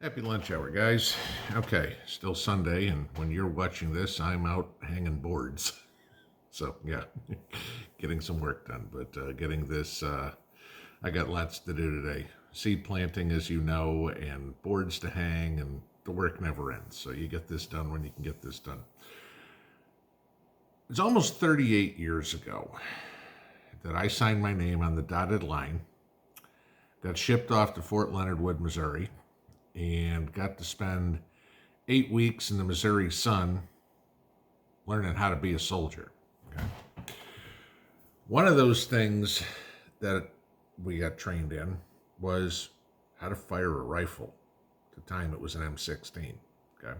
Happy lunch hour, guys. Okay, still Sunday, and when you're watching this, I'm out hanging boards. So, yeah, getting some work done, but getting this, I got lots to do today. Seed planting, as you know, and boards to hang, and the work never ends. So, you get this done when you can get this done. It's almost 38 years ago that I signed my name on the dotted line, got shipped off to Fort Leonard Wood, Missouri, and got to spend 8 weeks in the Missouri sun learning how to be a soldier. Okay? One of those things that we got trained in was how to fire a rifle. At the time, it was an M16. Okay?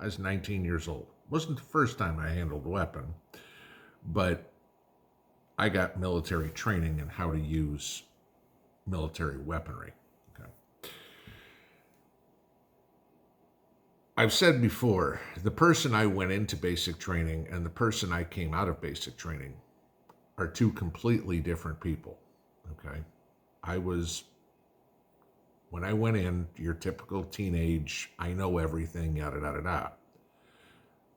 I was 19 years old. It wasn't the first time I handled a weapon, but I got military training in how to use military weaponry. I've said before, the person I went into basic training and the person I came out of basic training are two completely different people, okay? When I went in, your typical teenage, I know everything, yada, yada, yada.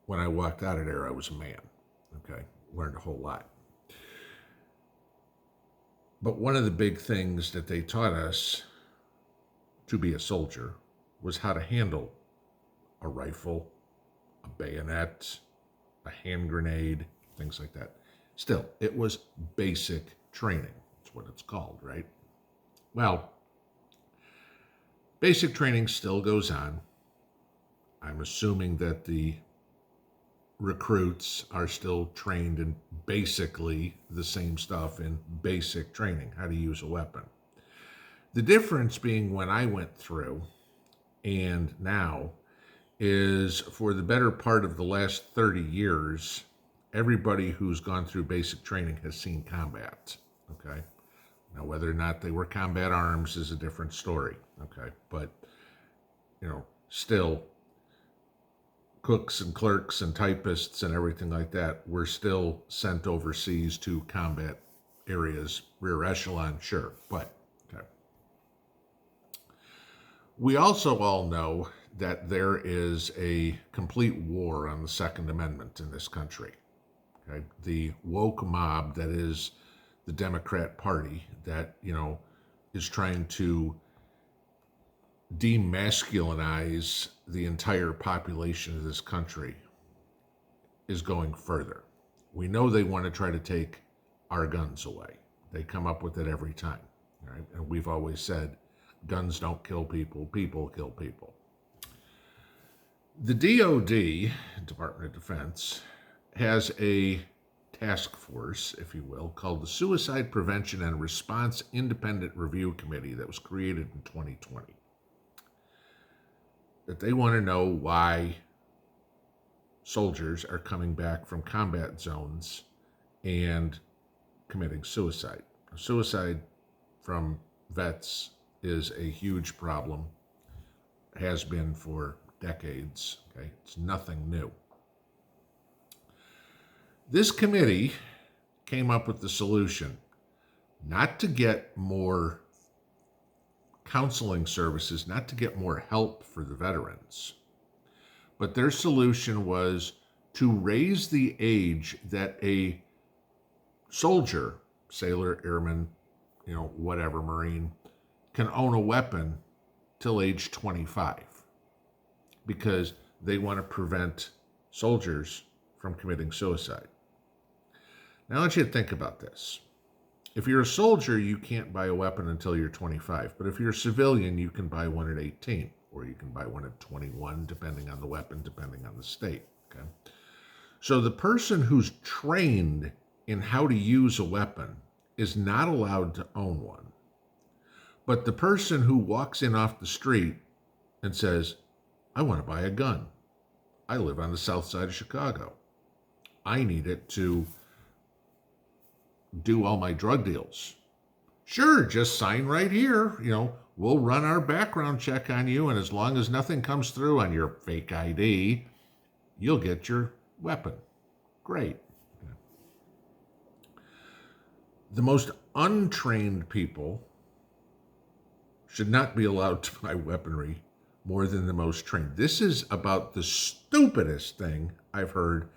When I walked out of there, I was a man, okay? Learned a whole lot. But one of the big things that they taught us to be a soldier was how to handle a rifle, a bayonet, a hand grenade, things like that. Still, it was basic training. That's what it's called, right? Well, basic training still goes on. I'm assuming that the recruits are still trained in basically the same stuff in basic training, how to use a weapon. The difference being when I went through and now is for the better part of the last 30 years, everybody who's gone through basic training has seen combat, okay? Now, whether or not they were combat arms is a different story, okay? But, still, cooks and clerks and typists and everything like that were still sent overseas to combat areas, rear echelon, sure, but, okay. We also all know that there is a complete war on the Second Amendment in this country. Okay? The woke mob that is the Democrat Party that, is trying to demasculinize the entire population of this country is going further. We know they want to try to take our guns away. They come up with it every time. Right? And we've always said, guns don't kill people, people kill people. The DOD, Department of Defense, has a task force, if you will, called the Suicide Prevention and Response Independent Review Committee that was created in 2020. That they want to know why soldiers are coming back from combat zones and committing suicide. Suicide from vets is a huge problem, has been for decades. Okay, it's nothing new. This committee came up with the solution not to get more counseling services, not to get more help for the veterans, but their solution was to raise the age that a soldier, sailor, airman, whatever, Marine, can own a weapon till age 25. Because they want to prevent soldiers from committing suicide. Now, I want you to think about this. If you're a soldier, you can't buy a weapon until you're 25. But if you're a civilian, you can buy one at 18, or you can buy one at 21, depending on the weapon, depending on the state. Okay? So the person who's trained in how to use a weapon is not allowed to own one. But the person who walks in off the street and says, I want to buy a gun. I live on the south side of Chicago. I need it to do all my drug deals. Sure, just sign right here. We'll run our background check on you, and as long as nothing comes through on your fake ID, you'll get your weapon. Great. The most untrained people should not be allowed to buy weaponry more than the most trained. This is about the stupidest thing I've heard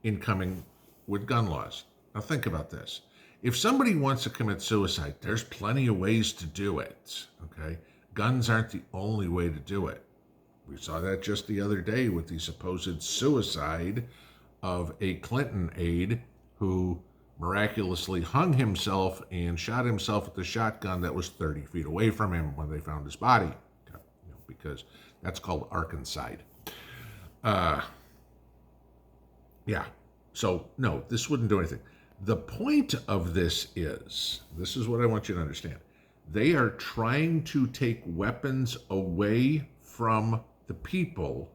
in coming with gun laws. Now think about this. If somebody wants to commit suicide, there's plenty of ways to do it, okay? Guns aren't the only way to do it. We saw that just the other day with the supposed suicide of a Clinton aide who miraculously hung himself and shot himself with a shotgun that was 30 feet away from him when they found his body, because that's called arkancide. Yeah, so no, this wouldn't do anything. The point of this is what I want you to understand. They are trying to take weapons away from the people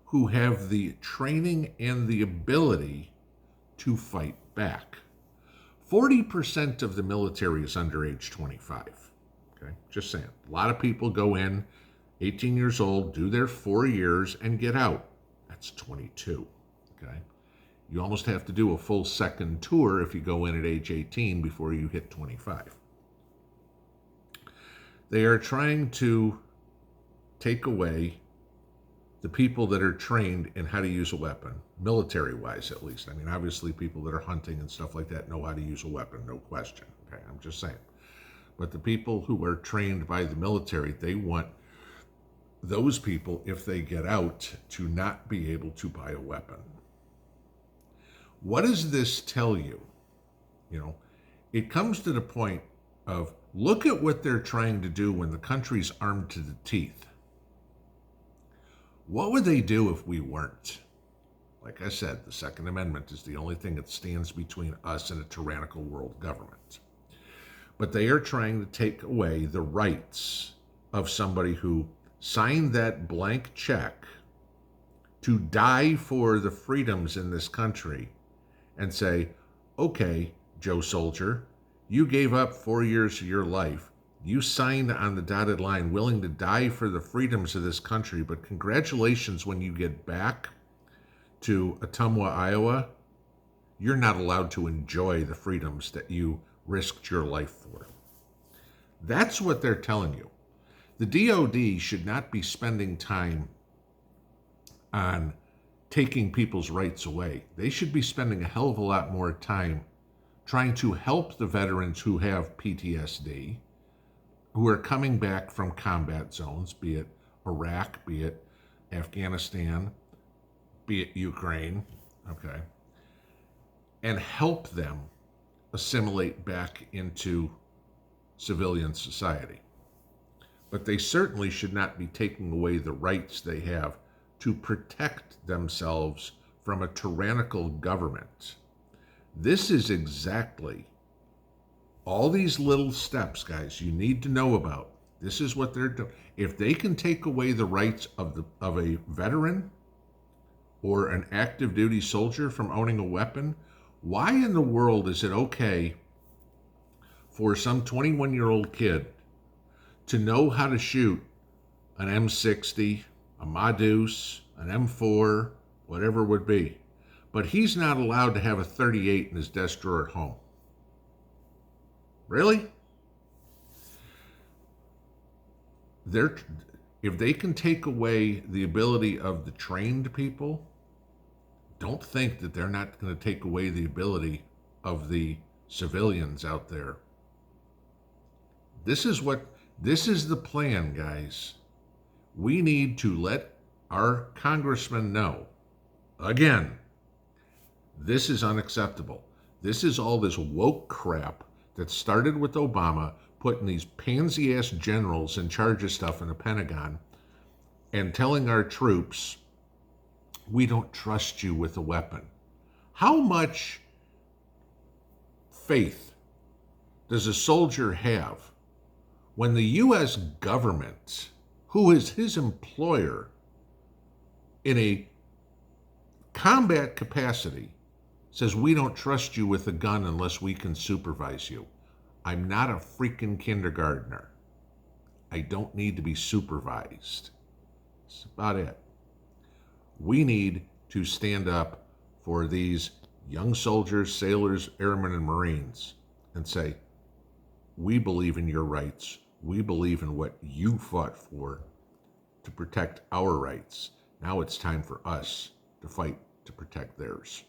who have the training and the ability to fight back. 40% of the military is under age 25. Okay, just saying. A lot of people go in 18 years old, do their 4 years, and get out. That's 22. Okay, you almost have to do a full second tour if you go in at age 18 before you hit 25. They are trying to take away the people that are trained in how to use a weapon, military-wise at least. I mean, obviously people that are hunting and stuff like that know how to use a weapon, no question. Okay, I'm just saying. But the people who are trained by the military, they want those people, if they get out, to not be able to buy a weapon. What does this tell you? You know, it comes to the point of, look at what they're trying to do when the country's armed to the teeth. What would they do if we weren't? Like I said, the Second Amendment is the only thing that stands between us and a tyrannical world government. But they are trying to take away the rights of somebody who signed that blank check to die for the freedoms in this country and say, okay, Joe Soldier, you gave up 4 years of your life. You signed on the dotted line willing to die for the freedoms of this country, but congratulations, when you get back to Ottumwa, Iowa, you're not allowed to enjoy the freedoms that you risked your life for. That's what they're telling you. The DOD should not be spending time on taking people's rights away. They should be spending a hell of a lot more time trying to help the veterans who have PTSD, who are coming back from combat zones, be it Iraq, be it Afghanistan, be it Ukraine, okay, and help them assimilate back into civilian society. But they certainly should not be taking away the rights they have to protect themselves from a tyrannical government. This is exactly all these little steps, guys, you need to know about. This is what they're doing. If they can take away the rights of a veteran or an active duty soldier from owning a weapon, why in the world is it okay for some 21-year-old kid to know how to shoot an M60, a Madus, an M4, whatever it would be, but he's not allowed to have a 38 in his desk drawer at home? Really? If they can take away the ability of the trained people, don't think that they're not going to take away the ability of the civilians out there. This is the plan, guys. We need to let our congressmen know, again, this is unacceptable. This is all this woke crap that started with Obama, putting these pansy-ass generals in charge of stuff in the Pentagon and telling our troops, we don't trust you with a weapon. How much faith does a soldier have when the U.S. government, who is his employer in a combat capacity, says we don't trust you with a gun unless we can supervise you? I'm not a freaking kindergartner. I don't need to be supervised. That's about it. We need to stand up for these young soldiers, sailors, airmen, and Marines and say, we believe in your rights. We believe in what you fought for. to protect our rights. Now it's time for us to fight to protect theirs.